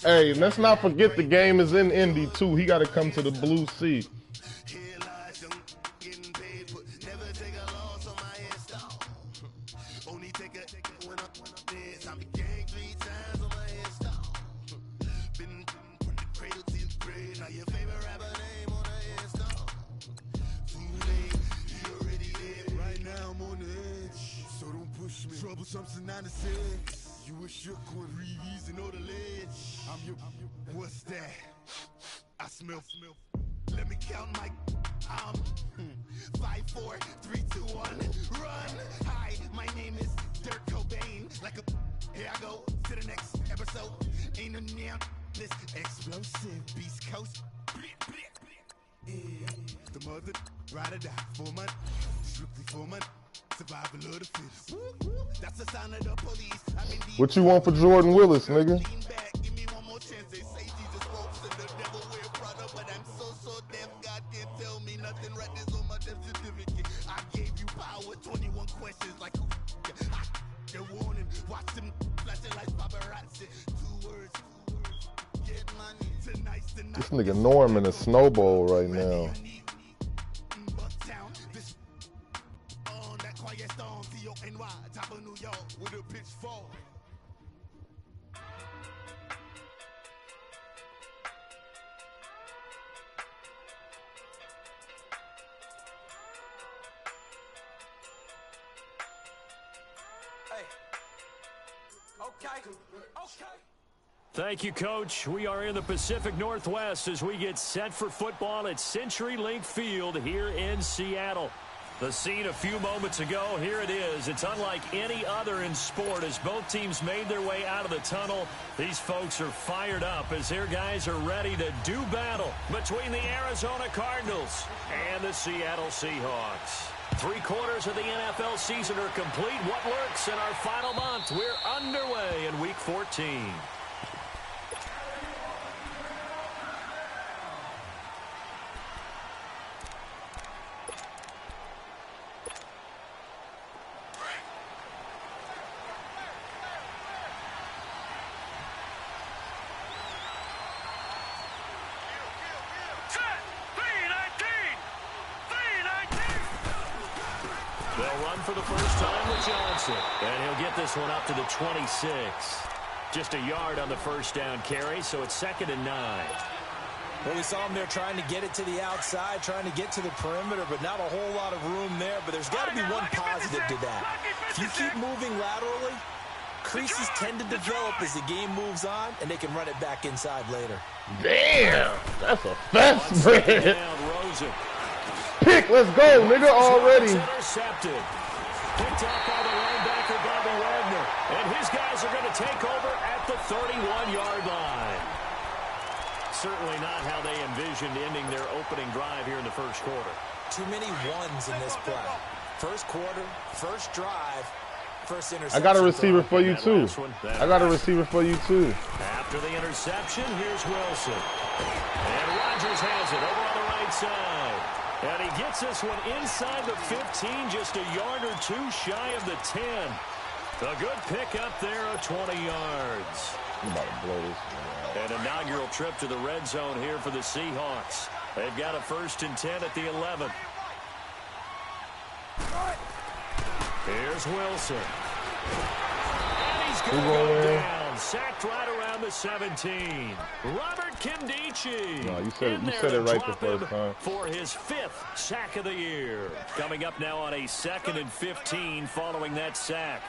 Hey, let's not forget the game is in Indy too. He got to come to the Blue Sea. You were shook when reason or the ledge. I'm your what's that? I smell. Let me count my 5, 4, 3, 2, 1. Run. Hi, my name is Dirk Cobain. Like a here I go to the next episode. Ain't no now this explosive Beast Coast. The mother ride or die for my strictly for my survival of the fittest. That's the sign of the police. What you want for Jordan Willis, nigga? Give me one more chance. They say Jesus walks and the devil wear Prada, but I'm so deaf. God can't tell me nothing. Right this on my death certificate. I gave you power. 21 questions like the warning. Watch them flashing like paparazzi. 2 words. Get money. Tonight's the night. This nigga Norm in a snowball right now. Top of New York with a pitchfork. Hey. Okay. Thank you, Coach. We are in the Pacific Northwest as we get set for football at CenturyLink Field here in Seattle. The scene a few moments ago, here it is. It's unlike any other in sport as both teams made their way out of the tunnel. These folks are fired up as their guys are ready to do battle between the Arizona Cardinals and the Seattle Seahawks. 3/4 of the NFL season are complete. What lurks in our final month? We're underway in Week 14. For the first time with Johnson. And he'll get this one up to the 26. Just a yard on the first down carry, so it's 2nd and 9. Well, we saw him there trying to get it to the outside, trying to get to the perimeter, but not a whole lot of room there. But there's got to be one positive to that. If you keep moving laterally, creases tend to develop as the game moves on, and they can run it back inside later. Damn, that's a fast spread. Pick, let's go, nigga, already. Intercepted. Picked up by the linebacker, Bobby Wagner. And his guys are going to take over at the 31-yard line. Certainly not how they envisioned ending their opening drive here in the first quarter. Too many ones in this play. First quarter, first drive, first interception. I got a receiver for you, too. I got a receiver for you, too. After the interception, here's Wilson. And Rodgers has it over on the right side. And he gets this one inside the 15, just a yard or two shy of the 10. A good pick up there of 20 yards. I'm about to blow this one out. An inaugural trip to the red zone here for the Seahawks. They've got a 1st and 10 at the 11. Here's Wilson. And he's going to go down. Sacked right around the 17. Robert Kimdichie. No, you said it right the first time. For his 5th sack of the year. Coming up now on a 2nd and 15 following that sack.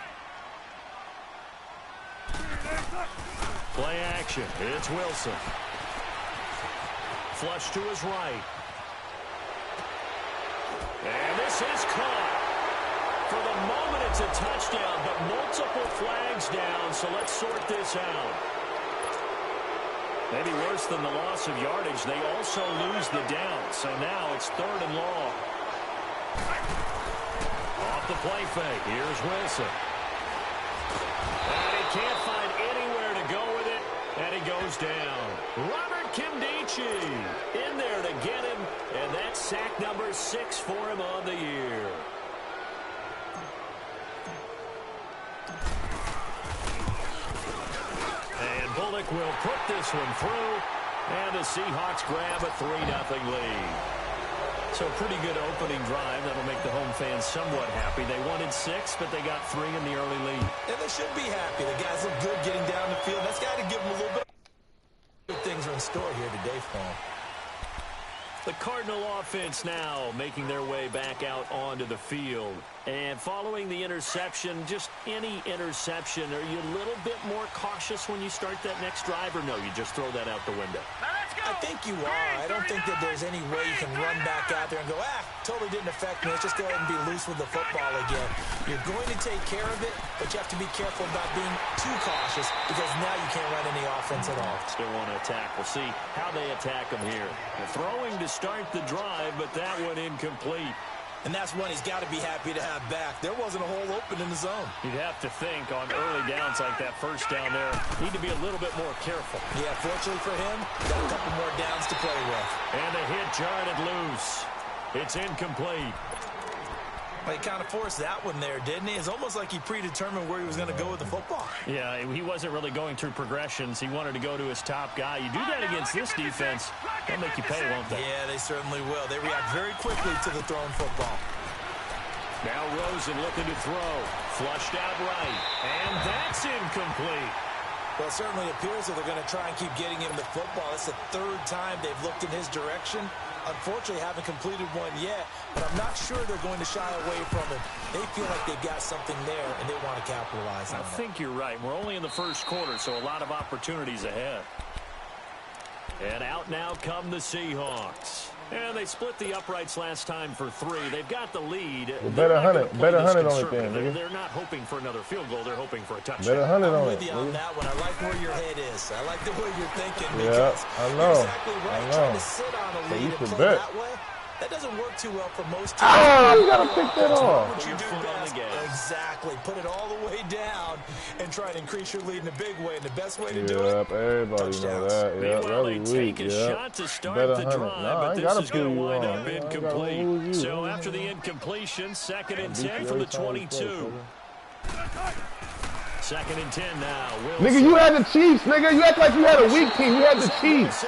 Play action. It's Wilson. Flush to his right. And this is caught. For the moment, it's a touchdown, but multiple flags down, so let's sort this out. Maybe worse than the loss of yardage, they also lose the down, so now it's 3rd and long. Off the play fake, here's Wilson. And he can't find anywhere to go with it, and he goes down. Robert Kimdichie in there to get him, and that's sack number 6 for him on the year. Bullock will put this one through, and the Seahawks grab a 3-0 lead. So pretty good opening drive. That'll make the home fans somewhat happy. They wanted 6, but they got 3 in the early lead. And they should be happy. The guys look good getting down the field. That's got to give them a little bit. Good things are in store here today for them. The Cardinal offense now making their way back out onto the field. And following the interception, just any interception, are you a little bit more cautious when you start that next drive, or no, you just throw that out the window? I think you are. I don't think that there's any way you can run back out there and go, totally didn't affect me. Let's just go ahead and be loose with the football again. You're going to take care of it, but you have to be careful about being too cautious because now you can't run any offense at all. Still want to attack. We'll see how they attack them here. They're throwing to start the drive, but that one incomplete. And that's one he's got to be happy to have back. There wasn't a hole open in the zone. You'd have to think on early downs like that first down there, need to be a little bit more careful. Yeah, fortunately for him, got a couple more downs to play with. And the hit jarred it loose. It's incomplete. Well, he kind of forced that one there, didn't he? It's almost like he predetermined where he was going to go with the football. Yeah, he wasn't really going through progressions. He wanted to go to his top guy. You do that against this defense, they'll make you pay, won't they? Yeah, they certainly will. They react very quickly to the thrown football. Now Rosen looking to throw. Flushed out right. And that's incomplete. Well, it certainly appears that they're going to try and keep getting him the football. It's the 3rd time they've looked in his direction. Unfortunately, haven't completed one yet, but I'm not sure they're going to shy away from him. They feel like they've got something there, and they want to capitalize on it. I think you're right. We're only in the first quarter, so a lot of opportunities ahead. And out now come the Seahawks. And they split the uprights last time for 3. They've got the lead. Well, better hunt it on it then. They're not hoping for another field goal. They're hoping for a touchdown. Better hunt it on it. I'm with you on that one. I like where your head is. I like the way you're thinking. Yeah, I know. You're exactly right. I know. Trying to sit on a lead and play that way, that doesn't work too well for most teams. You got to pick that off. What you do best. Exactly. Put it all the way down and try to increase your lead in a big way. And the best way to do it, everybody know that. Meanwhile, they take a shot to start the drive, but this is going to wind up incomplete. So after the incompletion, 2nd and 10 from the 22. 2nd and 10 now. Nigga, you had the Chiefs, nigga. You act like you had a weak team. You had the Chiefs.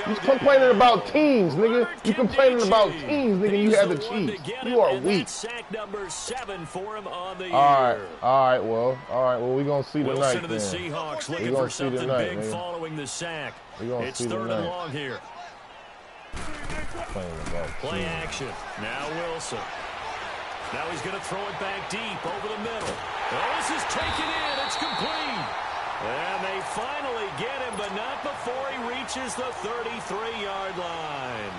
You complaining about teams, nigga. You complaining about teams, nigga. You had the Chiefs. You are weak. Sack number 7 for him on the year. All right. Well, we gonna see tonight. Wilson and the Seahawks looking for something big following the sack. It's 3rd and long here. Play action. Now Wilson. Now he's going to throw it back deep over the middle. Oh, this is taken in. It's complete. And they finally get him, but not before he reaches the 33-yard line.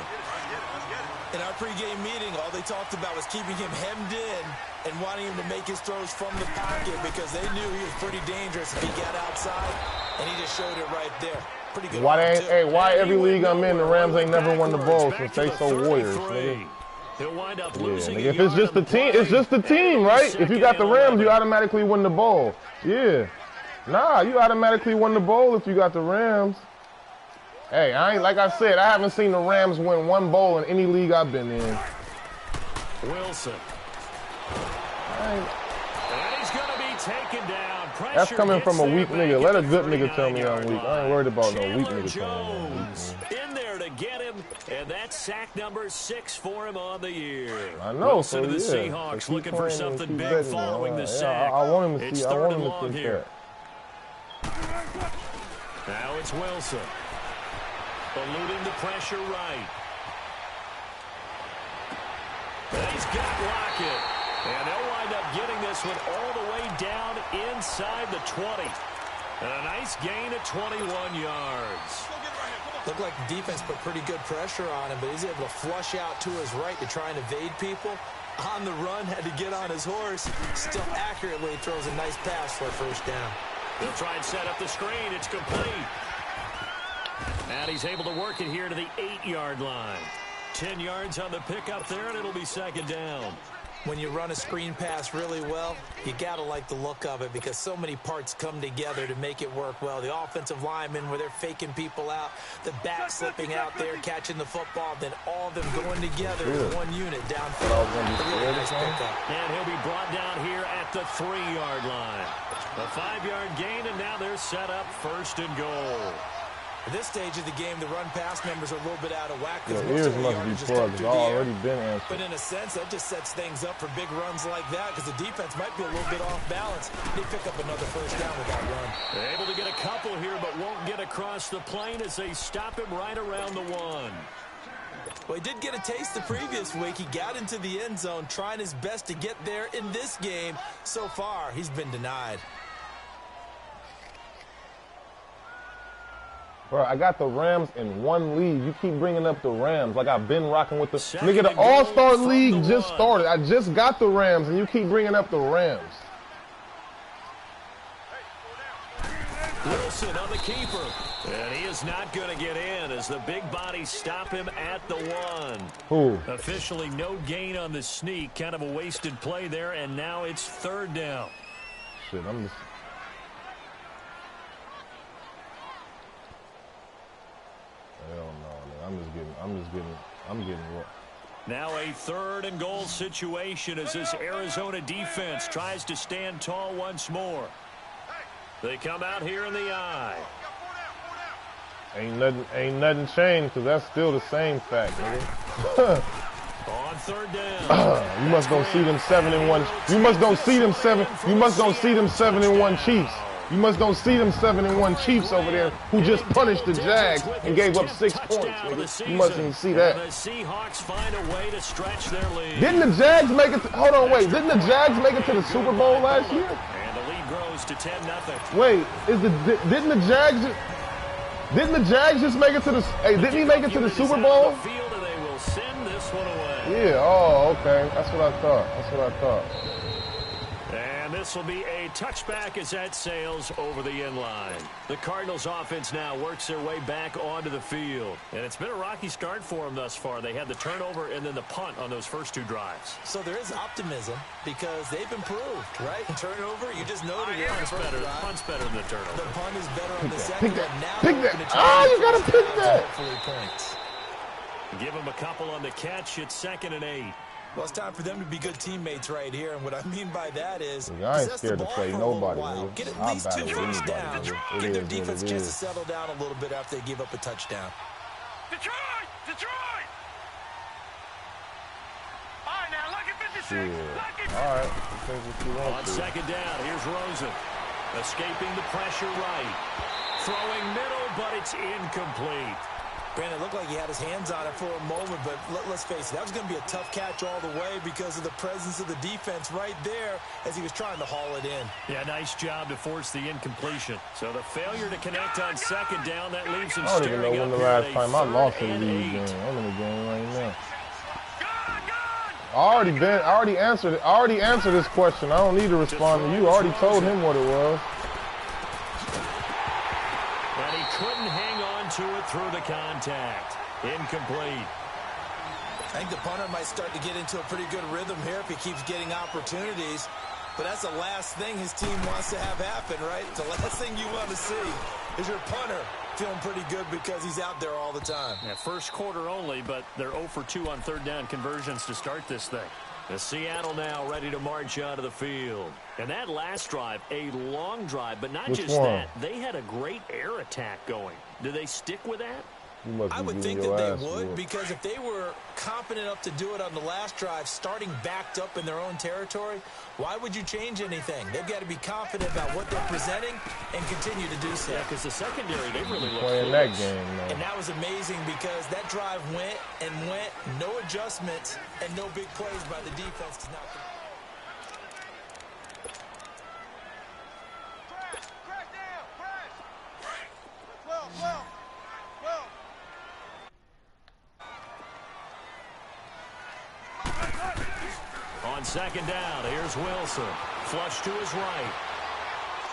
In our pregame meeting, all they talked about was keeping him hemmed in and wanting him to make his throws from the pocket because they knew he was pretty dangerous if he got outside, and he just showed it right there. Pretty good. Why every league I'm in, the Rams ain't never won the ball since they so Warriors, nigga. He'll wind up losing. If it's just the team, it's just the team, right? If you got the Rams, you automatically win the ball. Yeah. Nah, you automatically win the ball if you got the Rams. Hey, like I said, I haven't seen the Rams win one bowl in any league I've been in. Wilson. And he's going to be taken down. Pressure. That's coming from a weak nigga. Let a good nigga tell me I'm weak. I ain't worried about no weak nigga telling me I'm weak. In there to get him, and that's sack number 6 for him on the year. I know. Wilson and the Seahawks looking for something big following the sack. I want him to see. It's I 3rd want and him long to see here. that. Now it's Wilson. Eluding the pressure right. And he's got Lockett. And they'll wind up getting this one all the way down inside the 20. And a nice gain of 21 yards. Looked like the defense put pretty good pressure on him, but he's able to flush out to his right to try and evade people. On the run, had to get on his horse. Still accurately throws a nice pass for a 1st down. He'll try and set up the screen. It's complete. And he's able to work it here to the 8-yard line. 10 yards on the pickup there, and it'll be 2nd down. When you run a screen pass really well, you got to like the look of it because so many parts come together to make it work well. The offensive linemen where they're faking people out, the back slipping out there, catching the football, then all of them going together as one unit downfield. Really nice pickup. And he'll be brought down here at the 3-yard line. A 5-yard gain, and now they're set up 1st and goal. At this stage of the game, the run-pass numbers are a little bit out of whack. Your ears must be plugged. It's already been answered. But in a sense, that just sets things up for big runs like that because the defense might be a little bit off balance. They pick up another 1st down with that run. They're able to get a couple here, but won't get across the plane as they stop him right around the 1. Well, he did get a taste the previous week. He got into the end zone, trying his best to get there in this game. So far, he's been denied. Bro, I got the Rams in 1 league. You keep bringing up the Rams like I've been rocking with the... Nigga, the All-Star League just started. I just got the Rams, and you keep bringing up the Rams. Wilson on the keeper. And he is not going to get in as the big bodies stop him at the 1. Who? Officially no gain on the sneak. Kind of a wasted play there, and now it's 3rd down. Shit, I'm just... Hell no, man. I'm getting what? Now a 3rd and goal situation as this Arizona defense tries to stand tall once more. They come out here in the eye. Ain't nothing changed because that's still the same fact, nigga. On 3rd down. You must don't see them 7-1. You must don't see them 7-1 Chiefs. You must don't see them 7-1 Chiefs over there who just punished the Jags and gave up 6 points, nigga. You mustn't see that. The Seahawks find a way to stretch their lead. Didn't the Jags make it? Hold on, wait. Didn't the Jags make it to the Super Bowl last year? And the lead grows to 10-0. Wait, didn't the Jags just make it to the? Hey, didn't he make it to the Super Bowl? Field and they will send this one away. Yeah. Oh, okay. That's what I thought. And this will be a touchback as that sails over the end line. The Cardinals offense now works their way back onto the field. And it's been a rocky start for them thus far. They had the turnover and then the punt on those first 2 drives. So there is optimism because they've improved, right? Turnover, you just noted it. Punt's better than the turnover. The punt is better on the second one. Now Pick that. Oh, you got to pick that. Hopefully points. Give them a couple on the catch. It's 2nd and 8. Well, it's time for them to be good teammates right here, and what I mean by that is I ain't scared to play nobody. Get at least 2 first downs. Give their defense a chance to settle down a little bit after they give up a touchdown. Detroit! All right, now, look at 56. Yeah. All right. On 2nd down, here's Rosen. Escaping the pressure right. Throwing middle, but it's incomplete. Brandon, it looked like he had his hands on it for a moment, but let's face it, that was going to be a tough catch all the way because of the presence of the defense right there as he was trying to haul it in. Yeah, nice job to force the incompletion. So the failure to connect on 2nd down, that leaves him I don't even know when the last time I lost a 3rd and league 8. game. I'm in the game right now. I already answered this question. I don't need to respond to you. I already told him what it was. And he couldn't hang on to it through the contact. Incomplete. I think the punter might start to get into a pretty good rhythm here if he keeps getting opportunities. But that's the last thing his team wants to have happen, right? The last thing you want to see is your punter feeling pretty good because he's out there all the time. Yeah, first quarter only, but they're 0 for 2 on 3rd down conversions to start this thing. The Seattle now ready to march out of the field. And that last drive, a long drive, but not Which just one? that. They had a great air attack going. Do they stick with that? I would think that they would because if they were confident enough to do it on the last drive, starting backed up in their own territory, why would you change anything? They've got to be confident about what they're presenting and continue to do so. Yeah, because the secondary, they really look Playing that game, man. And that was amazing because that drive went, no adjustments, and no big plays by the defense. On 2nd down, here's Wilson. Flush to his right.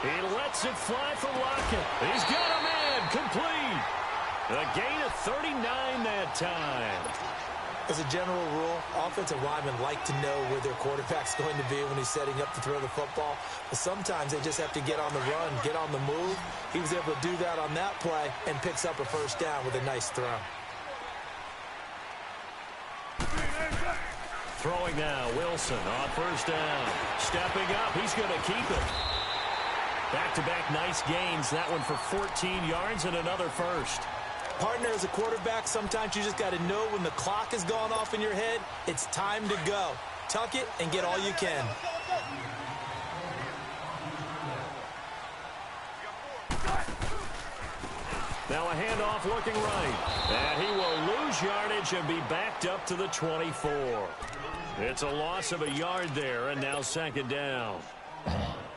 He lets it fly for Lockett. He's got a man complete. A gain of 39 that time. As a general rule, offensive linemen like to know where their quarterback's going to be when he's setting up to throw the football. But sometimes they just have to get on the run, get on the move. He was able to do that on that play and picks up a first down with a nice throw. Throwing now, Wilson on first down. Stepping up, he's going to keep it. Back-to-back nice gains. That one for 14 yards and another first. Partner, as a quarterback, sometimes you just got to know when the clock has gone off in your head, it's time to go. Tuck it and get all you can. Now a handoff looking right. And he will lose yardage and be backed up to the 24. It's a loss of a yard there, and now second down.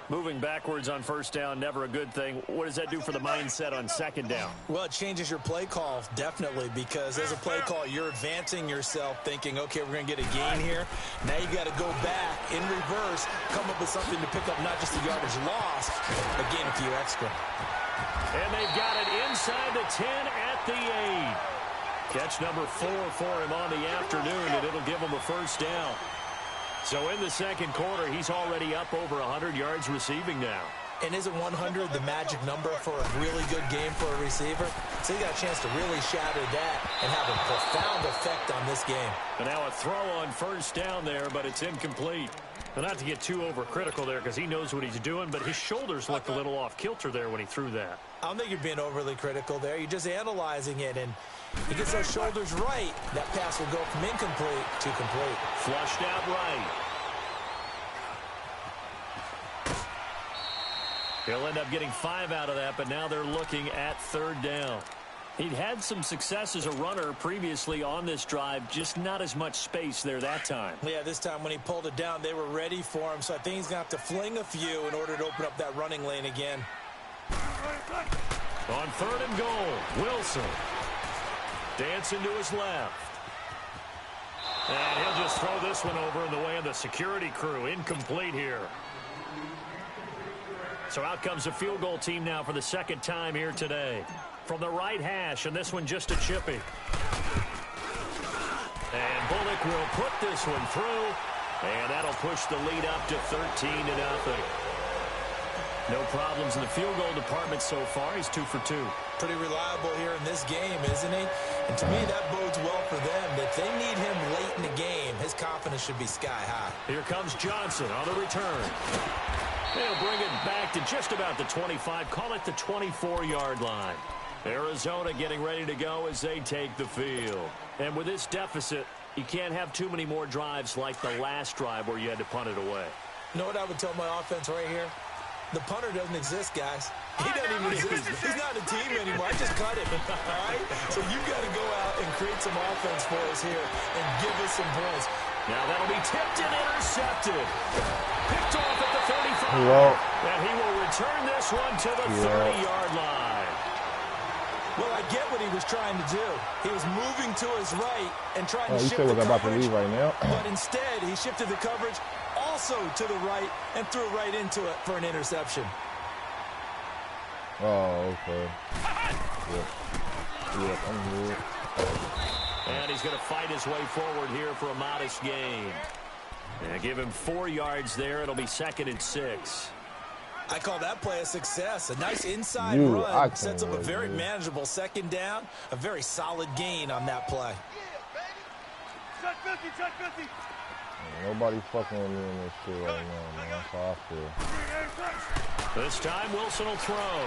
Moving backwards on first down, never a good thing. What does that do for the mindset on second down? Well, it changes your play call, definitely, because as a play call, you're advancing yourself, thinking, okay, we're going to get a gain here. Now you got to go back in reverse, come up with something to pick up not just the yardage lost, but gain a few extra. And they've got it inside the 10 at the 8. Catch number 4 for him on the afternoon, and it'll give him a first down. So in the second quarter, he's already up over 100 yards receiving now. And isn't 100 the magic number for a really good game for a receiver? So he got a chance to really shatter that and have a profound effect on this game. And now a throw on first down there, but it's incomplete. But not to get too overcritical there because he knows what he's doing, but his shoulders looked a little off kilter there when he threw that. I don't think you're being overly critical there. You're just analyzing it, and he gets those shoulders right. That pass will go from incomplete to complete. Flushed out right. He'll end up getting 5 out of that, but now they're looking at third down. He'd had some success as a runner previously on this drive, just not as much space there that time. Yeah, this time when he pulled it down, they were ready for him, so I think he's going to have to fling a few in order to open up that running lane again. On third and goal, Wilson. Dancing to his left. And he'll just throw this one over in the way of the security crew. Incomplete here. So out comes the field goal team now for the second time here today. From the right hash, and this one just a chippy. And Bullock will put this one through, and that'll push the lead up to 13-0. No problems in the field goal department so far. He's 2 for 2. Pretty reliable here in this game, isn't he? And to me, that bodes well for them. If they need him late in the game, his confidence should be sky high. Here comes Johnson on the return. They'll bring it back to just about the 25. Call it the 24-yard line. Arizona getting ready to go as they take the field. And with this deficit, you can't have too many more drives like the last drive where you had to punt it away. You know what I would tell my offense right here? The punter doesn't exist, guys. He doesn't even exist. He's not a team anymore. I just cut him. All right? So you've got to go out and create some offense for us here and give us some points. Now that'll be tipped and intercepted. Picked off at the 35. Hello. And he will return this one to the 30-yard line. Well, I get what he was trying to do. He was moving to his right and trying to shift the coverage. About to leave right now. But instead, he shifted the coverage also to the right and threw right into it for an interception. Oh, okay. Yep, I'm good. And he's going to fight his way forward here for a modest gain. And give him 4 yards there. It'll be 2nd and 6. I call that play a success. A nice inside run sets up a very manageable second down. A very solid gain on that play. Nobody fucking with me in this shit right now, man. That's how I feel. This time Wilson will throw.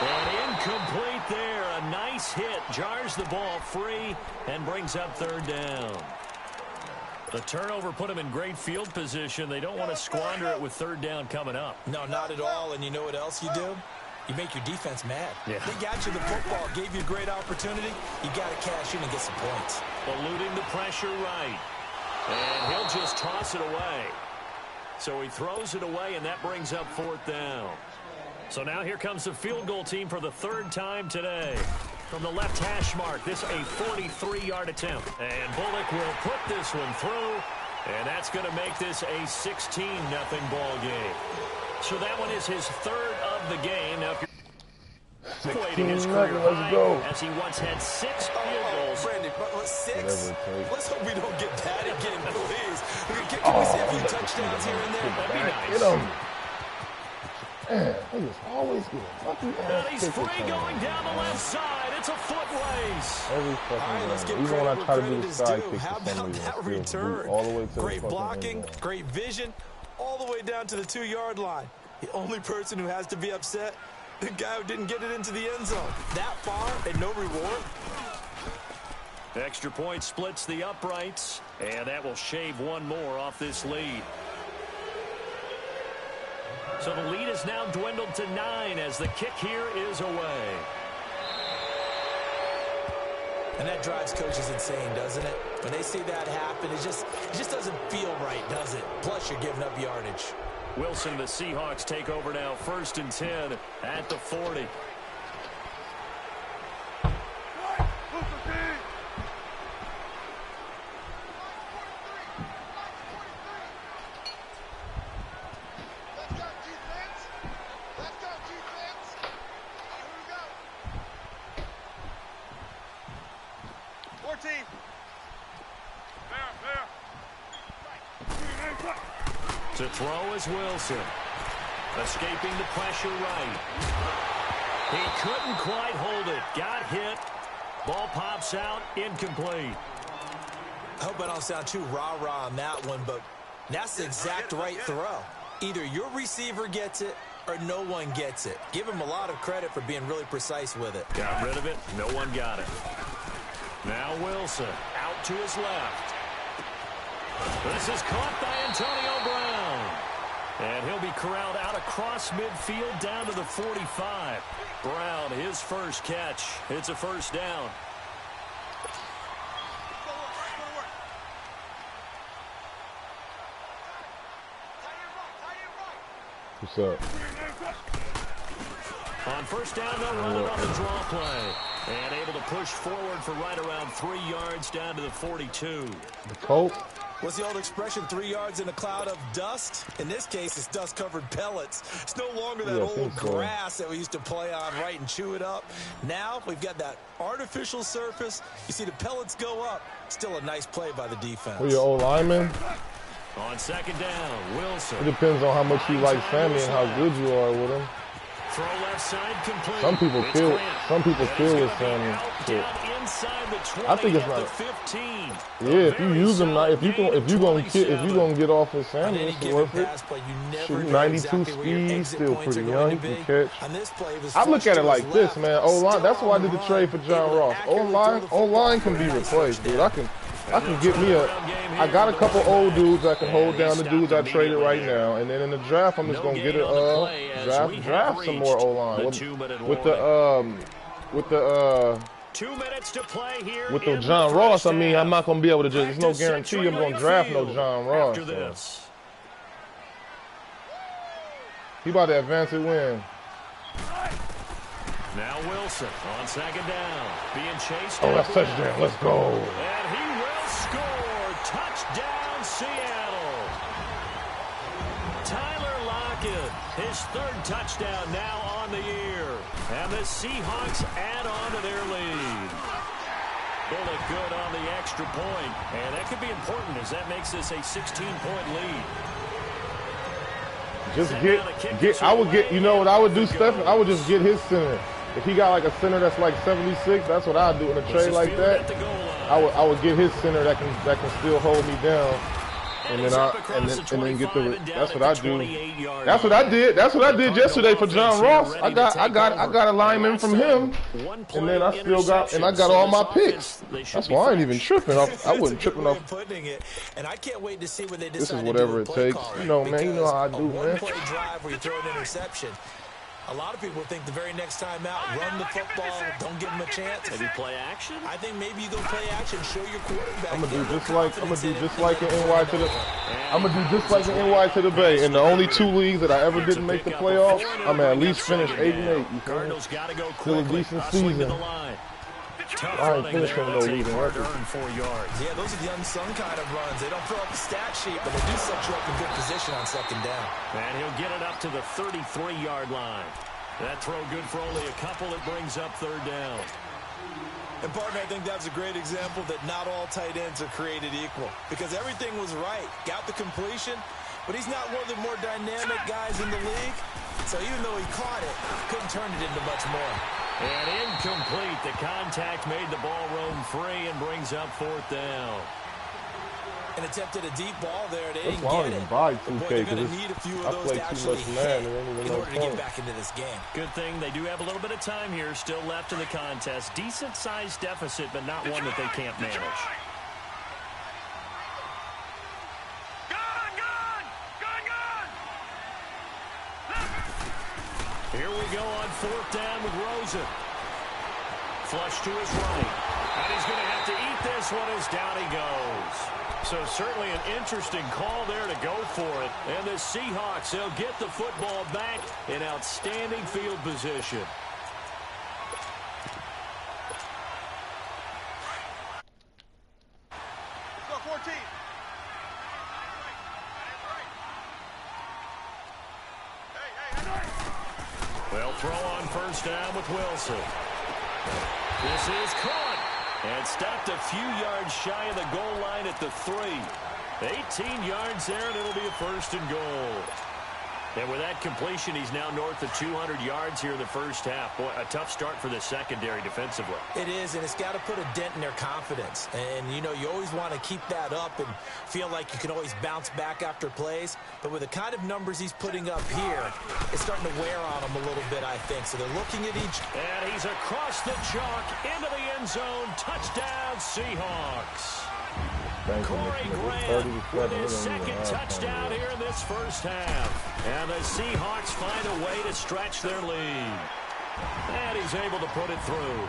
And incomplete there. A nice hit. Jars the ball free and brings up third down. The turnover put him in great field position. They don't want to squander it with third down coming up. No, not at all. And you know what else you do? You make your defense mad. Yeah. They got you the football, gave you a great opportunity. You got to cash in and get some points. Eluding the pressure right. And he'll just toss it away. So he throws it away, and that brings up 4th down. So now here comes the field goal team for the 3rd time today. From the left hash mark, this a 43-yard attempt. And Bullock will put this one through, and that's going to make this a 16-0 ball game. So that one is his 3rd of the game. Now, equating his career high as he once had 6 field goals. Brandon, 6? Let's hope we don't get that again, please. Can we see a few touchdowns here and there? That'd be nice. Get him. Man, he was always good. And he's free going down the left side. It's a foot race. Every fucking game. Even when I try to do the side kick for some reason, I return all the way to great the blocking, great vision, all the way down to the 2-yard line. The only person who has to be upset, the guy who didn't get it into the end zone. That far and no reward. Extra point splits the uprights, and that will shave one more off this lead. So the lead is now dwindled to 9 as the kick here is away. And that drives coaches insane, doesn't it? When they see that happen, it just doesn't feel right, does it? Plus, you're giving up yardage. Wilson, the Seahawks take over now, 1st and 10 at the 40. To throw is Wilson. Escaping the pressure right. He couldn't quite hold it. Got hit. Ball pops out. Incomplete. I hope I don't sound too rah-rah on that one, but that's the exact right throw. Either your receiver gets it or no one gets it. Give him a lot of credit for being really precise with it. Got rid of it. No one got it. Now Wilson out to his left. This is caught by Antonio Brown. And he'll be corralled out across midfield down to the 45. Brown, his first catch. It's a first down. What's up? On first down, they'll run it on the draw play. And able to push forward for right around 3 yards down to the 42. The Colts? What's the old expression, 3 yards in a cloud of dust? In this case, it's dust-covered pellets. It's no longer that old grass that we used to play on, right, and chew it up. Now we've got that artificial surface. You see the pellets go up. Still a nice play by the defense. Who your old lineman? On second down, Wilson. It depends on how much you like Sammy and how good you are with him. Throw left side complete. Some people kill with Sammy. I think it's not. 15. Yeah, if you use him, if you gonna get off with Sammy, it's worth it. Shoot, 92 speed, still pretty young. He can catch. I look at it like this, man. O-line. That's why I did the trade for John Ross. O-line can be replaced, dude. I can get me I got a couple old dudes that can hold down the dudes I traded right now, and then in the draft I'm just gonna get draft some more O-line with the 2 minutes to play here. With the John Ross, I mean, I'm not gonna be able to just. There's no guarantee I'm gonna draft no John Ross. So. He about to advance and win. Now Wilson on second down, being chased. Oh, that's touchdown. Let's go. And he will score. Touchdown, Seattle. Tyler Lockett, his 3rd touchdown now on the year. And the Seahawks add on to their lead. Bullet good on the extra point. And that could be important as that makes this a 16-point lead. I would get, you know what I would do, Stephen? I would just get his center. If he got like a center that's like 76, that's what I'd do in a trade like that. I would get his center that can still hold me down. And then get the. That's what I do. That's what I did. That's what I did yesterday for John Ross. I got a lineman from him, and then I got all my picks. That's why I ain't even tripping off. I wasn't tripping off. And I can't wait to see what they decide. This is whatever it takes. You know, man. You know how I do, man. One-play drive where you throw an interception. A lot of people think the very next time out, run the football, don't give them a chance. Maybe play action? I think maybe you go play action, show your quarterback. I'm gonna do just like an NY to the Bay. And the only 2 leagues that I ever didn't make the playoffs, I'm at least finish 8-8. You feel me? Still a decent season. I ain't finishing no leading record. Yeah, those are the unsung kind of runs. They don't fill up the stat sheet, but they do set you up in good position on second down. And he'll get it up to the 33-yard line. That throw good for only a couple. It brings up third down. And, partner, I think that's a great example that not all tight ends are created equal because everything was right. Got the completion, but he's not one of the more dynamic guys in the league. So even though he caught it, couldn't turn it into much more. And incomplete. The contact made the ball roam free and brings up fourth down. And attempted a deep ball there. They That's didn't why I get don't it. buy But 2K, boy, they're going to because need a few I of those play to too actually much hit Madden. There ain't even in no order to get point. back into this game. Good thing they do have a little bit of time here still left in the contest. Decent-sized deficit, but not one that they can't manage. Here we go on fourth down with Rosen. Flush to his right. And he's going to have to eat this one as down he goes. So certainly an interesting call there to go for it. And the Seahawks, they'll get the football back in outstanding field position. Let's go 14. They'll throw on first down with Wilson. This is caught. And stopped a few yards shy of the goal line at the 3. 18 yards there, and it'll be a first and goal. And with that completion, he's now north of 200 yards here in the first half. Boy, a tough start for the secondary defensively. It is, and it's got to put a dent in their confidence. And, you know, you always want to keep that up and feel like you can always bounce back after plays. But with the kind of numbers he's putting up here, it's starting to wear on them a little bit, I think. So they're looking at each. And he's across the chalk into the end zone. Touchdown, Seahawks. Corey Graham with his second touchdown here in this first half. And the Seahawks find a way to stretch their lead. And he's able to put it through.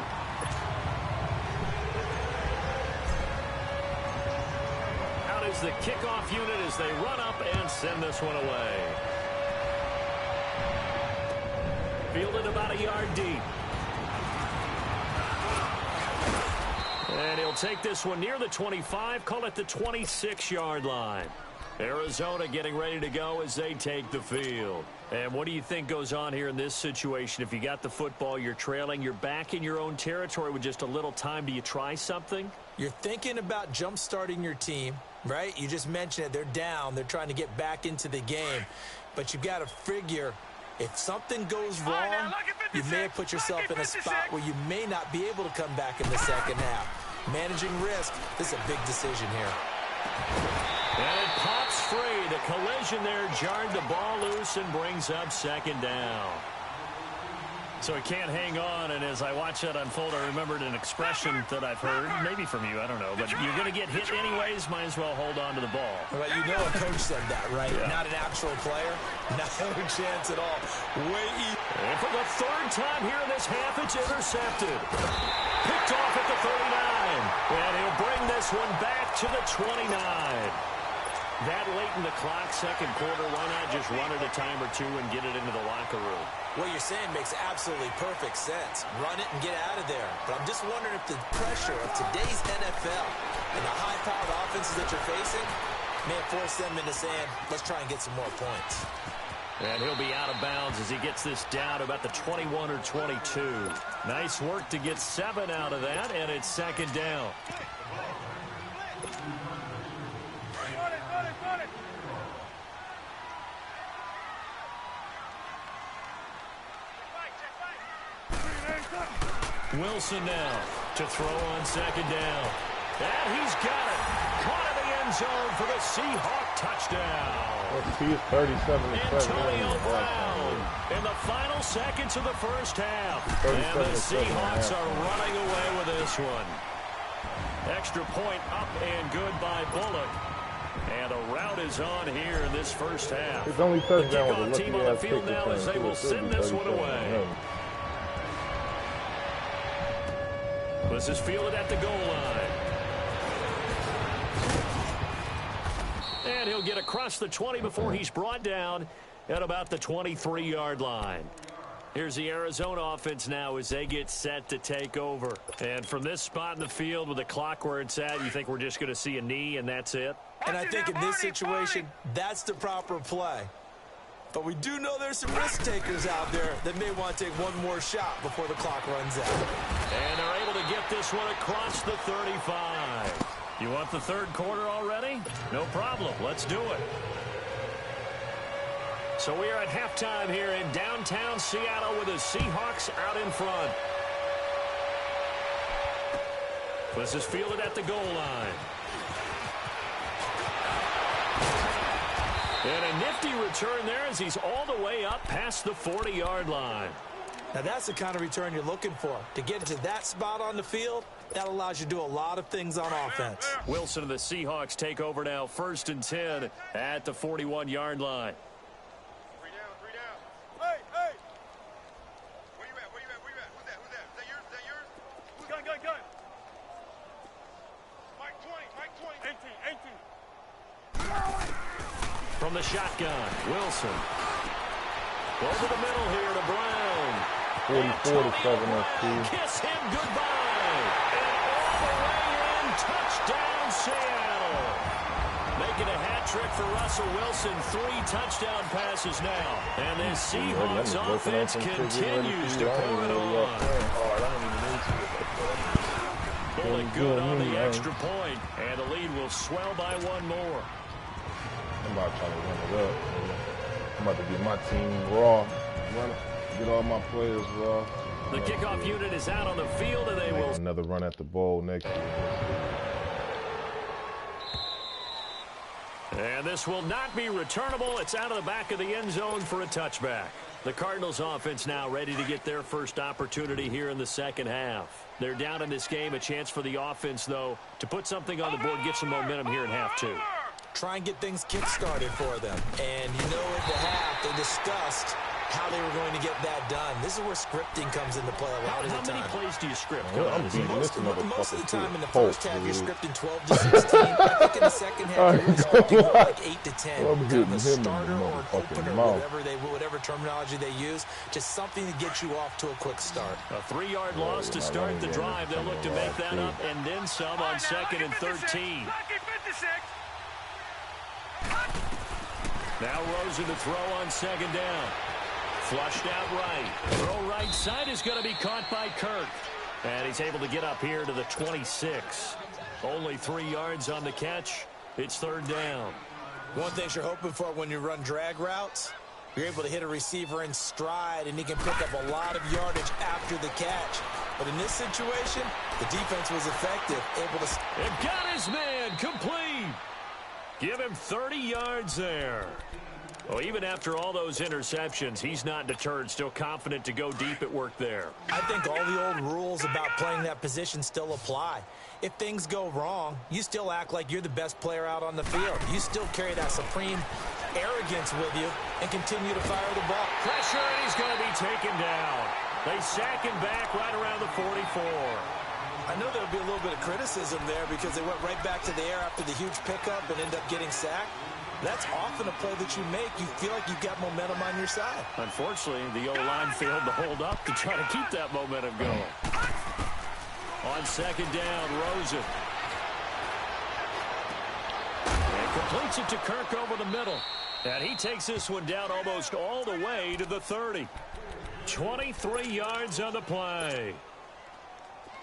Out is the kickoff unit as they run up and send this one away. Fielded about a yard deep. And he'll take this one near the 25, call it the 26-yard line. Arizona getting ready to go as they take the field. And what do you think goes on here in this situation? If you got the football, you're trailing, you're back in your own territory with just a little time. Do you try something? You're thinking about jump-starting your team, right? You just mentioned it. They're down. They're trying to get back into the game. But you've got to figure if something goes wrong, you may have put yourself in a spot where you may not be able to come back in the second half. Managing risk, this is a big decision here. And it pops free. The collision there jarred the ball loose and brings up second down. So he can't hang on, and as I watch that unfold, I remembered an expression that I've heard, maybe from you, I don't know, but you're going to get hit anyways, might as well hold on to the ball. Well, you know a coach said that, right? Yeah. Not an actual player. No chance at all. And for the third time here in this half, it's intercepted. Picked off at the 39. And he'll bring this one back to the 29. That late in the clock, second quarter, why not just run it a time or two and get it into the locker room? What you're saying makes absolutely perfect sense. Run it and get out of there. But I'm just wondering if the pressure of today's NFL and the high-powered offenses that you're facing may force them into saying, let's try and get some more points. And he'll be out of bounds as he gets this down to about the 21 or 22. Nice work to get 7 out of that, and it's second down. Wilson now to throw on second down. And he's got it. Caught in the end zone for the Seahawk touchdown. He's 37-7. Antonio Brown in the final seconds of the first half. And the Seahawks are running away with this one. Extra point up and good by Bullock. And a rout is on here in this first half. His only touchdown was a team on the field now as they will send this one away. This is fielded at the goal line. And he'll get across the 20 before he's brought down at about the 23-yard line. Here's the Arizona offense now as they get set to take over. And from this spot in the field with the clock where it's at, you think we're just going to see a knee and that's it? And I think in this situation, that's the proper play. But we do know there's some risk takers out there that may want to take one more shot before the clock runs out. And they're able to get this one across the 35. You want the third quarter already? No problem. Let's do it. So we are at halftime here in downtown Seattle with the Seahawks out in front. This is fielded at the goal line. And a nifty return there as he's all the way up past the 40-yard line. Now that's the kind of return you're looking for. To get to that spot on the field, that allows you to do a lot of things on offense. Wilson and the Seahawks take over now, 1st and 10 at the 41-yard line. Three down. Hey! Where you at? Who's that? Is that yours? Gun. Mike 20. 18. From the shotgun, Wilson. Over the middle here to Brown. 44-7 SC. Kiss him goodbye. And all the way in, touchdown Seattle. Making a hat trick for Russell Wilson. 3 touchdown passes now. And this Seahawks offense continues to pour it on. Pulling good on the extra point, and the lead will swell by 1 more. I'm about to try to run it up. I'm about to get my team raw. Get all my players raw. The kickoff unit is out on the field, and they will... Another run at the bowl next year. And this will not be returnable. It's out of the back of the end zone for a touchback. The Cardinals offense now ready to get their first opportunity here in the second half. They're down in this game. A chance for the offense, though, to put something on the board, get some momentum here in half 2. Try and get things kick-started for them. And you know at the half, they discussed how they were going to get that done. This is where scripting comes into play a lot of the time. How many plays do you script? Most of the time in the first half, you're scripting 12 to 16. I think in the second half, you're scripting like 8 to 10. Kind of a starter or an opener, whatever terminology they use. Just something to get you off to a quick start. A 3-yard loss to start the drive. They'll look to make that up and then some on 2nd and 13. Now Rosen to throw on 2nd down. Flushed out right. Throw right side is going to be caught by Kirk. And he's able to get up here to the 26. Only 3 yards on the catch. It's 3rd down. One thing you're hoping for when you run drag routes, you're able to hit a receiver in stride, and he can pick up a lot of yardage after the catch. But in this situation, the defense was effective, able to... And got his man complete. Give him 30 yards there. Well, even after all those interceptions, he's not deterred, still confident to go deep at work there. I think all the old rules about playing that position still apply. If things go wrong, you still act like you're the best player out on the field. You still carry that supreme arrogance with you and continue to fire the ball. Pressure, and he's going to be taken down. They sack him back right around the 44. I know there'll be a little bit of criticism there because they went right back to the air after the huge pickup and ended up getting sacked. That's often a play that you make. You feel like you've got momentum on your side. Unfortunately, the O-line failed to hold up to try to keep that momentum going. On 2nd down, Rosen. And completes it to Kirk over the middle. And he takes this one down almost all the way to the 30. 23 yards on the play.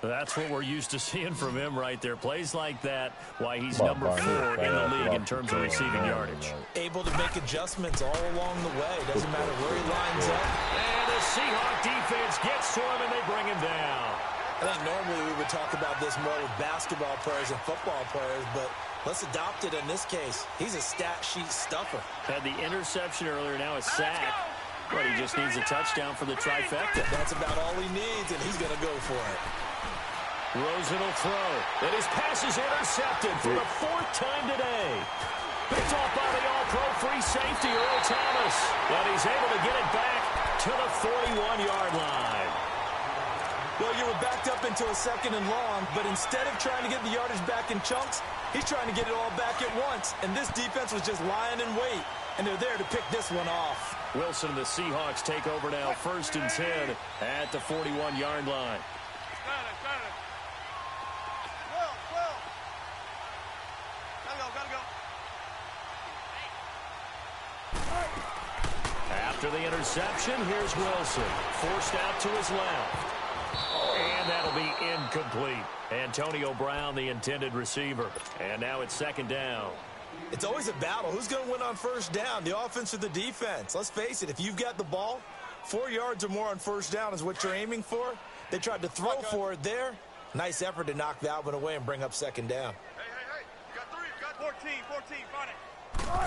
That's what we're used to seeing from him right there. Plays like that, why he's number 4 in the league in terms of receiving yardage. Able to make adjustments all along the way. Doesn't matter where he lines up. And the Seahawk defense gets to him, and they bring him down. I think normally we would talk about this more with basketball players and football players, but let's adopt it in this case. He's a stat sheet stuffer. Had the interception earlier, now a sack. But he just needs a touchdown for the trifecta. That's about all he needs, and he's going to go for it. Rosen will throw. And his pass is intercepted for the 4th time today. Picked off by the all-pro free safety, Earl Thomas. But he's able to get it back to the 41-yard line. Well, you were backed up into a 2nd and long, but instead of trying to get the yardage back in chunks, he's trying to get it all back at once. And this defense was just lying in wait, and they're there to pick this one off. Wilson and the Seahawks take over now, 1st and 10 at the 41-yard line. After the interception, here's Wilson. Forced out to his left. And that'll be incomplete. Antonio Brown, the intended receiver. And now it's second down. It's always a battle. Who's going to win on first down, the offense or the defense? Let's face it, if you've got the ball, 4 yards or more on first down is what you're aiming for. They tried to throw for it there. Nice effort to knock that one away and bring up second down. Hey. You got 3. You got 14. Find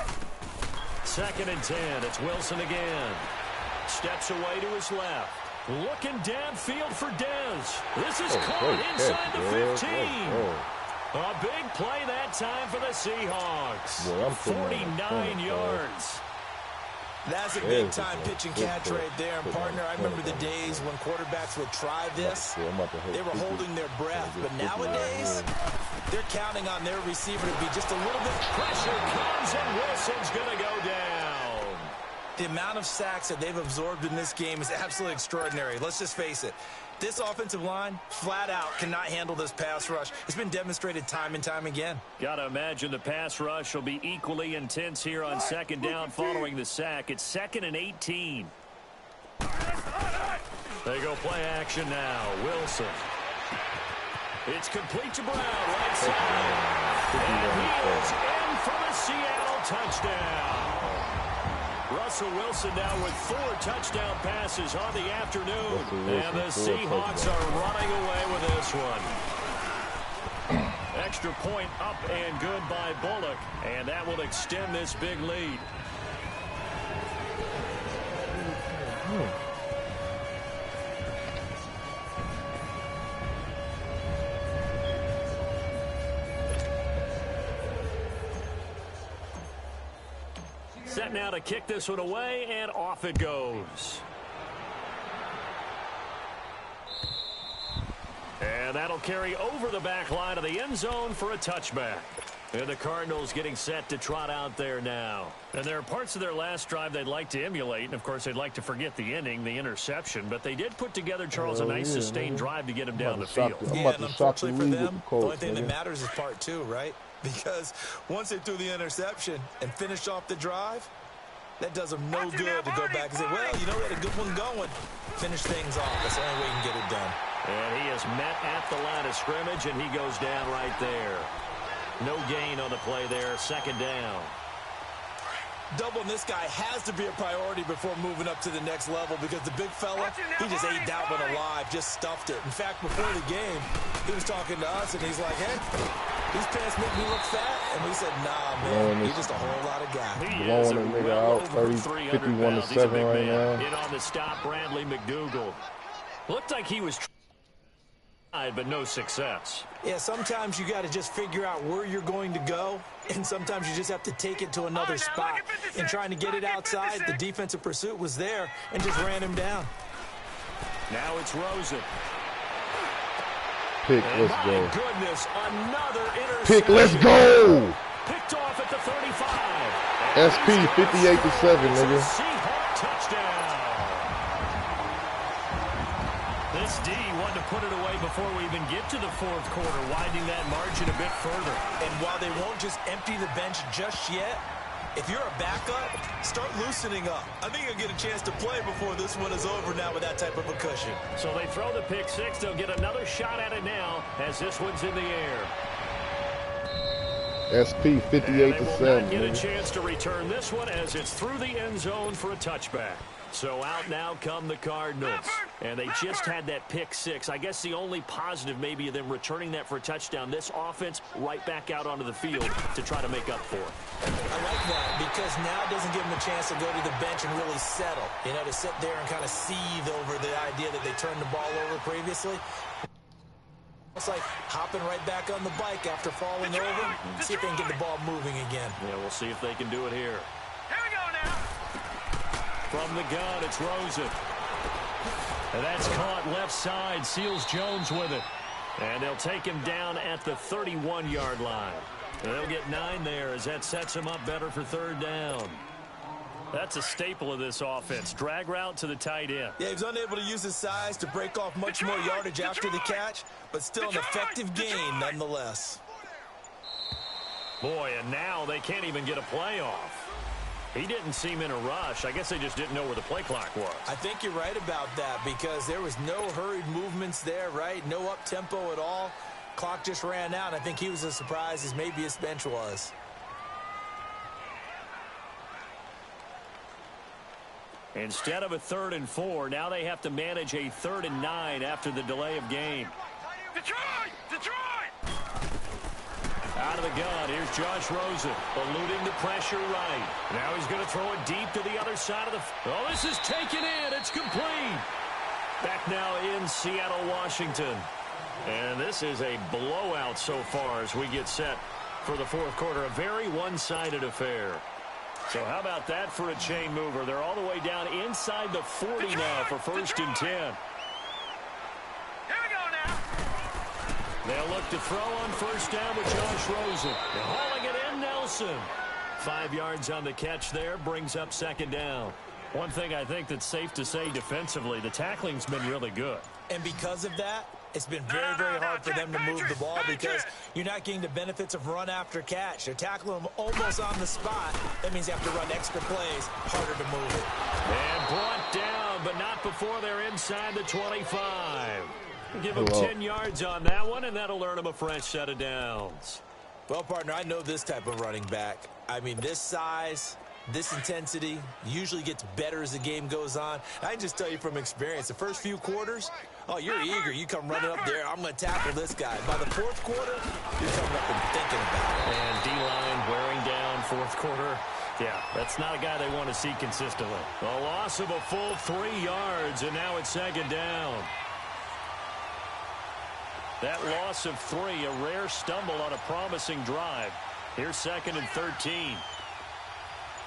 it. Second and 10. It's Wilson again. Steps away to his left. Looking downfield for Dez. This is caught inside the 15. A big play that time for the Seahawks. 49 yards. That's a big-time pitch and catch right there. And, partner, I remember the days when quarterbacks would try this. They were holding their breath. But nowadays, they're counting on their receiver to be just a little bit. Pressure comes, and Wilson's going to go down. The amount of sacks that they've absorbed in this game is absolutely extraordinary. Let's just face it. This offensive line, flat out, cannot handle this pass rush. It's been demonstrated time and time again. Got to imagine the pass rush will be equally intense here on second down following the sack. It's 2nd and 18. They go play action now. Wilson. It's complete to Brown, right side. And he is in for the Seattle touchdown. Russell Wilson now with 4 touchdown passes on the afternoon. And the Seahawks are running away with this one. Extra point up and good by Bullock. And that will extend this big lead. Set now to kick this one away, and off it goes. And that'll carry over the back line of the end zone for a touchback. And the Cardinals getting set to trot out there now. And there are parts of their last drive they'd like to emulate. And, of course, they'd like to forget the ending, the interception. But they did put together, Charles, a nice sustained drive to get him down the field. Yeah, and unfortunately for them, the only thing that matters is part 2, right? Because once they threw the interception and finished off the drive, that does them no good to go back and say, well, you know, we had a good one going. Finish things off. That's the only way you can get it done. And he is met at the line of scrimmage, and he goes down right there. No gain on the play there. Second down. Doubling this guy has to be a priority before moving up to the next level because the big fella, he just ate that one alive, just stuffed it. In fact, before the game, he was talking to us, and he's like, hey, these pants make me look fat. And we said, nah, man, he's just a whole lot of guy. Blowing a nigga out, 51-7 right now. In on the stop, Bradley McDougal. Looked like he was but no success. Yeah, sometimes you got to just figure out where you're going to go, and sometimes you just have to take it to another spot. In trying to get it outside, the defensive pursuit was there and just ran him down. Now it's Rosen. Pick, and let's go. Goodness, another interception. Pick, let's go. Picked off at the 35. SP 58-7, nigga. Seahawks touchdown. This D wanted to put it away before we even get to the fourth quarter, widening that margin a bit further. And while they won't just empty the bench just yet, if you're a backup, start loosening up. I think you'll get a chance to play before this one is over now with that type of a cushion. So they throw the pick six. They'll get another shot at it now as this one's in the air. SP 58-7. They will not get a chance to return this one as it's through the end zone for a touchback. So out now come the Cardinals. And they just had that pick six. I guess the only positive maybe of them returning that for a touchdown. This offense right back out onto the field to try to make up for it. I like that because now it doesn't give them a chance to go to the bench and really settle. You know, to sit there and kind of seethe over the idea that they turned the ball over previously. It's like hopping right back on the bike after falling over. See if they can get the ball moving again. Yeah, we'll see if they can do it here. Here we go now. From the gun, it's Rosen. And that's caught left side. Seals Jones with it. And they'll take him down at the 31-yard line. And they'll get 9 there as that sets him up better for third down. That's a staple of this offense. Drag route to the tight end. Yeah, he was unable to use his size to break off much more yardage after the catch, but still an effective gain nonetheless. Boy, and now they can't even get a play off. He didn't seem in a rush. I guess they just didn't know where the play clock was. I think you're right about that because there was no hurried movements there, right? No up-tempo at all. Clock just ran out. I think he was as surprised as maybe his bench was. Instead of a 3rd and 4, now they have to manage a 3rd and 9 after the delay of game. Detroit! Detroit! Out of the gun, here's Josh Rosen, eluding the pressure right. Now he's going to throw it deep to the other side of the... Oh, this is taken in. It's complete. Back now in Seattle, Washington. And this is a blowout so far as we get set for the fourth quarter. A very one-sided affair. So how about that for a chain mover? They're all the way down inside the 40 now for 1st and 10. Here we go now. They'll look to throw on 1st down with Josh Rosen. And hauling it in, Nelson. 5 yards on the catch there, brings up 2nd down. One thing I think that's safe to say defensively, the tackling's been really good. And because of that, it's been very, very hard for them to move the ball because you're not getting the benefits of run after catch. They're tackling them almost on the spot. That means you have to run extra plays, harder to move it. And brought down, but not before they're inside the 25. Give them 10 yards on that one, and that'll earn them a fresh set of downs. Well, partner, I know this type of running back. I mean, this size, this intensity usually gets better as the game goes on. I can just tell you from experience, the first few quarters, oh, you're eager. You come running up there, I'm going to tackle this guy. By the 4th quarter, you're coming up and thinking about it. And D-line wearing down 4th quarter. Yeah, that's not a guy they want to see consistently. A loss of a full 3 yards, and now it's 2nd down. That loss of 3, a rare stumble on a promising drive. Here's 2nd and 13.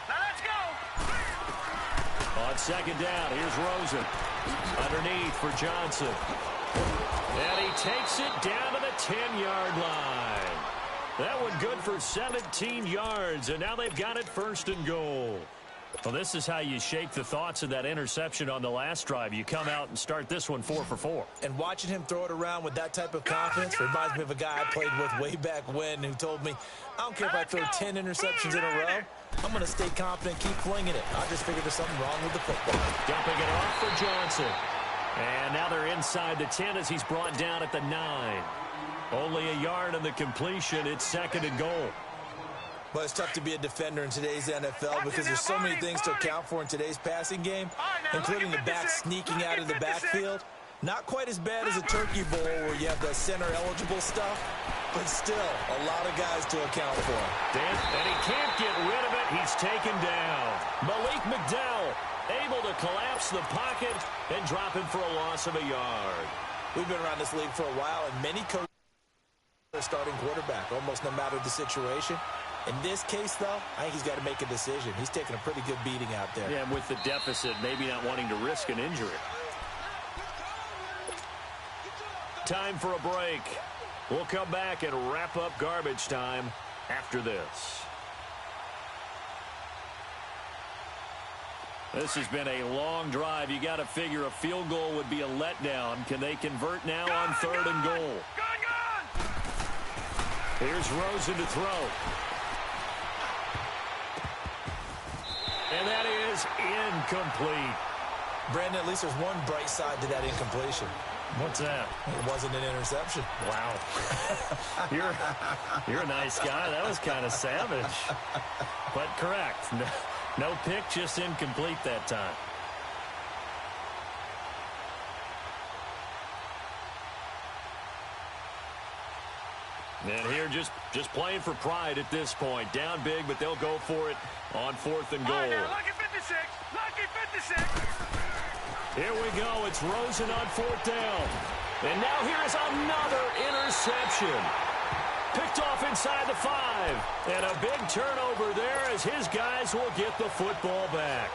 Now let's go. On 2nd down, here's Rosen. Underneath for Johnson. And he takes it down to the 10-yard line. That one good for 17 yards, and now they've got it 1st and goal. Well, this is how you shake the thoughts of that interception on the last drive. You come out and start this one 4 for 4. And watching him throw it around with that type of confidence reminds me of a guy I played with way back when who told me, I don't care if I throw 10 interceptions in a row. I'm going to stay confident, keep flinging it. I just figured there's something wrong with the football. Dumping it off for Johnson. And now they're inside the 10 as he's brought down at the 9. Only a yard on the completion. It's 2nd and goal. But it's tough to be a defender in today's NFL because there's so many things to account for in today's passing game, including the back sneaking out of the backfield. Not quite as bad as a turkey bowl where you have the center-eligible stuff, but still a lot of guys to account for. And he can't get rid of it. He's taken down. Malik McDowell able to collapse the pocket and drop him for a loss of a yard. We've been around this league for a while, and many coaches are starting quarterback, almost no matter the situation. In this case, though, I think he's got to make a decision. He's taking a pretty good beating out there. Yeah, with the deficit, maybe not wanting to risk an injury. Time for a break. We'll come back and wrap up garbage time after this. This has been a long drive. You got to figure a field goal would be a letdown. Can they convert now on 3rd and goal? Here's Rosen to throw. And that is incomplete. Brandon, at least there's one bright side to that incompletion. What's that? It wasn't an interception. Wow. You're a nice guy. That was kind of savage. But correct. No pick, just incomplete that time. And here just playing for pride at this point. Down big, but they'll go for it on 4th and goal. All right, now, lucky 56. Lucky 56. Here we go. It's Rosen on 4th down. And now here's another interception. Picked off inside the 5. And a big turnover there as his guys will get the football back.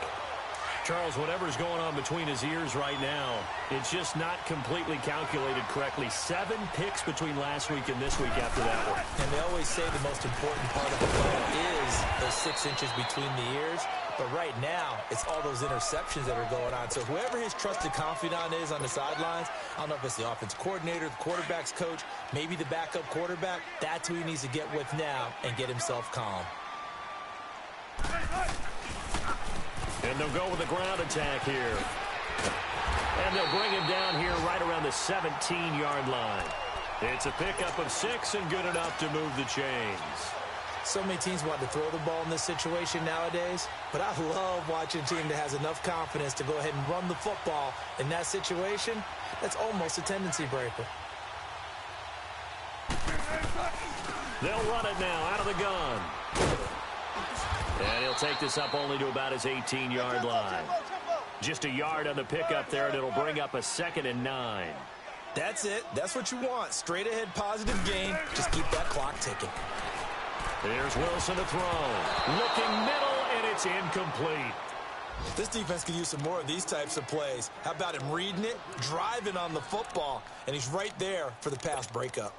Charles, whatever's going on between his ears right now, it's just not completely calculated correctly. 7 picks between last week and this week after that one. And they always say the most important part of the play is those 6 inches between the ears. But right now, it's all those interceptions that are going on. So whoever his trusted confidant is on the sidelines, I don't know if it's the offense coordinator, the quarterback's coach, maybe the backup quarterback, that's who he needs to get with now and get himself calm. And they'll go with the ground attack here. And they'll bring him down here right around the 17-yard line. It's a pickup of 6 and good enough to move the chains. So many teams want to throw the ball in this situation nowadays, but I love watching a team that has enough confidence to go ahead and run the football in that situation. That's almost a tendency breaker. They'll run it now out of the gun. And he'll take this up only to about his 18-yard line. Just a yard on the pickup there, and it'll bring up a 2nd and 9. That's it. That's what you want. Straight ahead, positive gain. Just keep that clock ticking. Here's Wilson to throw. Looking middle, and it's incomplete. This defense could use some more of these types of plays. How about him reading it, driving on the football, and he's right there for the pass breakup.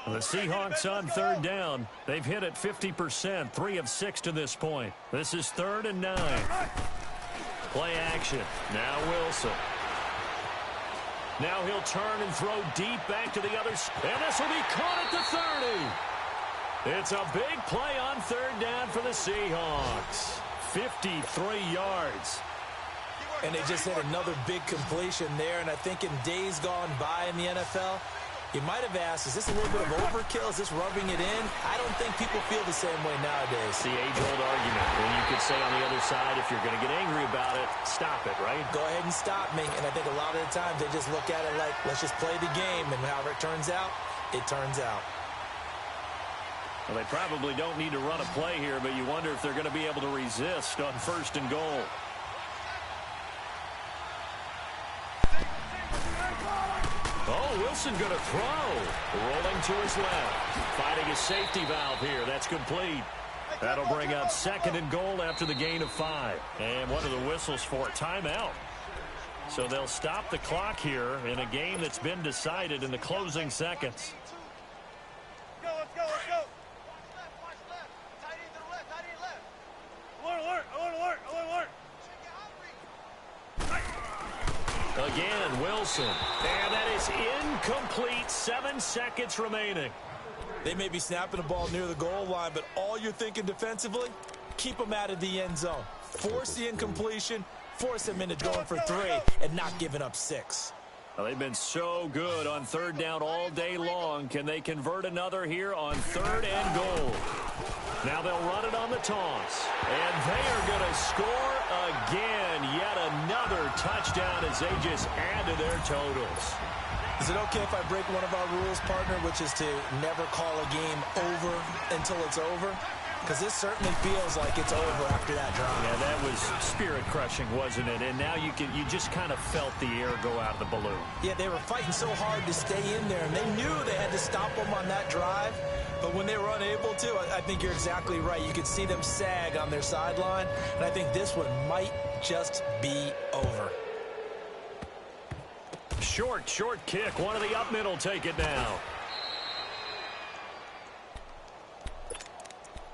The Seahawks on 3rd down. They've hit it 50%, 3 of 6 to this point. This is 3rd and 9. Play action. Now Wilson. Now he'll turn and throw deep back to the others. And this will be caught at the 30. It's a big play on 3rd down for the Seahawks. 53 yards. And they just hit another big completion there. And I think in days gone by in the NFL, you might have asked, is this a little bit of overkill? Is this rubbing it in? I don't think people feel the same way nowadays. The age-old argument. And you could say on the other side, if you're going to get angry about it, stop it, right? Go ahead and stop me. And I think a lot of the times they just look at it like, let's just play the game. And however it turns out, it turns out. Well, they probably don't need to run a play here, but you wonder if they're going to be able to resist on 1st and goal. Oh, Wilson going to throw. Rolling to his left. Fighting his safety valve here. That's complete. That'll bring up 2nd and goal after the gain of 5. And what are the whistles for? Timeout. So they'll stop the clock here in a game that's been decided in the closing seconds. Let's go, let's go. Watch left. Tight end to the left, tight end left. Alert. Again, Wilson. And that is incomplete. 7 seconds remaining. They may be snapping the ball near the goal line, but all you're thinking defensively, keep them out of the end zone. Force the incompletion, force them into going for 3, and not giving up 6. Well, they've been so good on 3rd down all day long. Can they convert another here on 3rd and goal? Now they'll run it on the toss. And they are going to score again. Yet another touchdown as they just add to their totals. Is it okay if I break one of our rules, partner, which is to never call a game over until it's over? Because this certainly feels like it's over after that drive. Yeah, that was spirit-crushing, wasn't it? And now you just kind of felt the air go out of the balloon. Yeah, they were fighting so hard to stay in there, and they knew they had to stop them on that drive. But when they were unable to, I think you're exactly right. You could see them sag on their sideline, and I think this one might just be over. Short kick. One of the up middle take it now.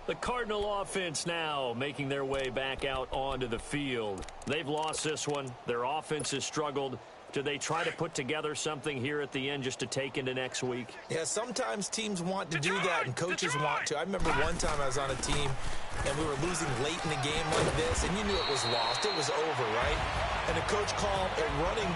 The Cardinal offense now making their way back out onto the field. They've lost this one. Their offense has struggled. Do they try to put together something here at the end just to take into next week? Yeah, sometimes teams want to do that, and coaches want to. I remember one time I was on a team, and we were losing late in the game like this, and you knew it was lost. It was over, right? And the coach called a running